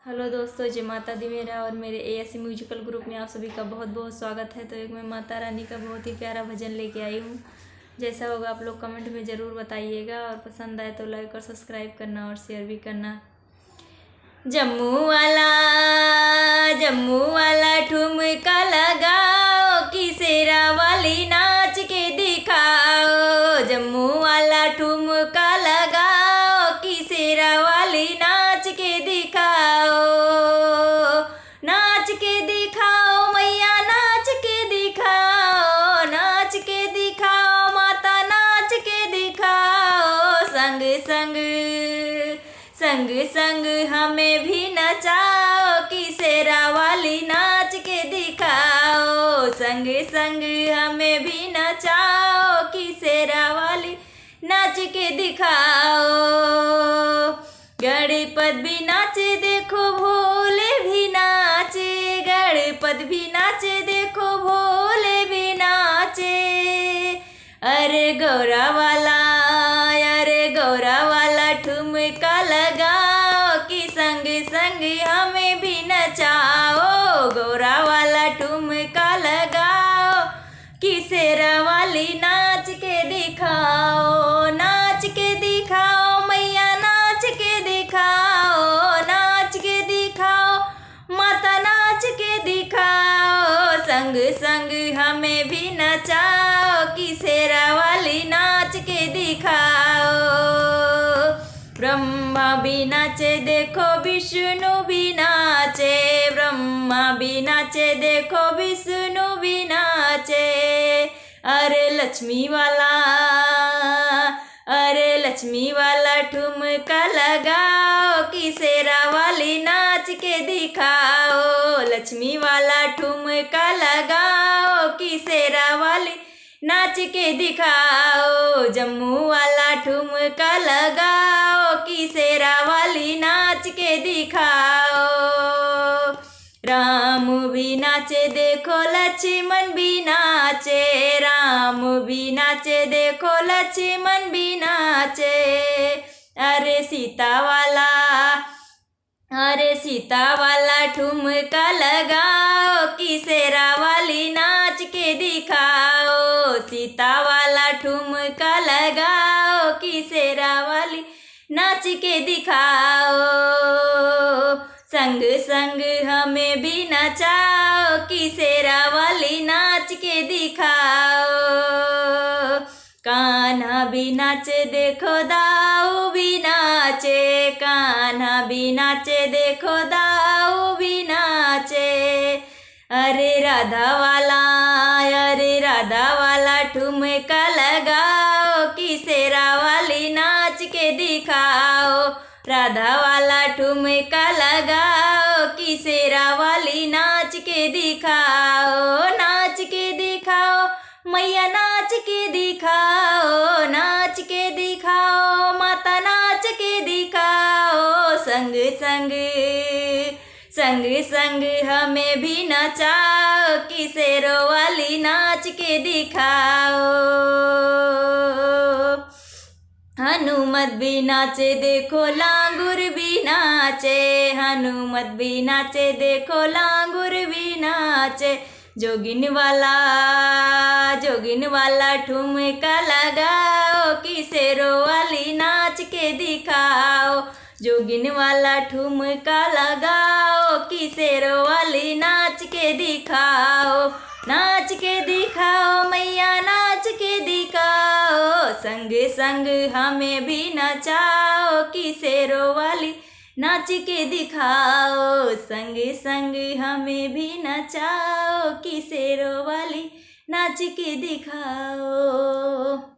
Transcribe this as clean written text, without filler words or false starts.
Hello दोस्तों, जय माता दी। मेरा और मेरे एएससी म्यूजिकल ग्रुप में आप सभी का बहुत बहुत स्वागत है। तो एक मैं माता रानी का बहुत ही प्यारा भजन लेके आई हूँ। जैसा होगा आप लोग कमेंट में ज़रूर बताइएगा और पसंद आए तो लाइक और सब्सक्राइब करना और शेयर भी करना। जम्मू वाला ठुमका लगाओ कि शेरा वाली नाच के दिखाओ। जम्मू वाला ठुमका लगाओ कि शेरा वाली नाच के दिखाओ। नाच के दिखाओ मैया, नाच के दिखाओ, नाच के दिखाओ माता, नाच के दिखाओ। संग संग संग संग हमें भी नचाओ कि शेरा वाली नाच के दिखाओ। संग संग हमें भी नचाओ कि शेरा वाली नाच के दिखाओ। गणपत भी नाचे देखो, भोले भी नाचे। गणपत भी नाचे देखो, भोले भी नाचे। अरे गौरा वाला ठुमका लगाओ कि संग संग हमें भी नचाओ। गौरा वाला ठुमका लगाओ कि शेरा वाली नाच के दिखाओ। नाच के दिखाओ मैया, नाच के दिखाओ, नाच के दिखाओ माता, नाच के दिखाओ। संग संग हमें भी नचाओ कि शेरा वाली नाच के दिखाओ। ब्रह्मा भी नाचे देखो, विष्णु भी नाचे। ब्रह्मा भी नाचे देखो, विष्णु भी नाचे। अरे लक्ष्मी वाला ठुमका लगाओ कि शेरा वाली नाच के दिखाओ। लक्ष्मी वाला ठुमका लगाओ कि शेरा वाली नाच के दिखाओ। जम्मू वाला ठुमका लगाओ कि शेरा वाली नाच के दिखाओ। राम भी नाचे देखो, लक्ष्मण भी नाचे। राम भी नाचे देखो, लक्ष्मण भी नाचे। अरे सीता वाला ठुमका लगाओ कि शेरा वाली नाच के दिखाओ। सीता वाला ठुमका लगाओ कि शेरा वाली नाच के दिखाओ। संग संग हमें भी नचाओ कि शेरा वाली नाच के दिखाओ। कान्हा भी नाचे देखो, दाऊ भी नाचे। कान्हा भी नाचे देखो, दाऊ भी नाचे। अरे राधा वाला ठुमका लगाओ कि शेरा वाली नाच के दिखाओ। राधा वाला ठुमका लगाओ कि शेरा वाली नाच के दिखाओ। नाच के दिखाओ मैया, नाच के दिखाओ, नाच के दिखाओ माता, नाच के दिखाओ। संग संग हमें भी नचाओ कि शेरों वाली नाच के दिखाओ। हनुमत भी नाचे देखो, लांगुर भी नाचे। हनुमत भी नाचे देखो, लांगुर भी नाचे। जोगिन वाला ठुमका लगाओ कि शेरों वाली नाच के दिखाओ। जोगिन वाला ठुमका लगाओ कि शेरों वाली नाच के दिखाओ। नाच के दिखाओ मैया, नाच के दिखाओ। संग संग हमें भी नचाओ कि शेरों वाली नाच के दिखाओ। संग संग हमें भी नचाओ कि शेरों वाली नाच के दिखाओ।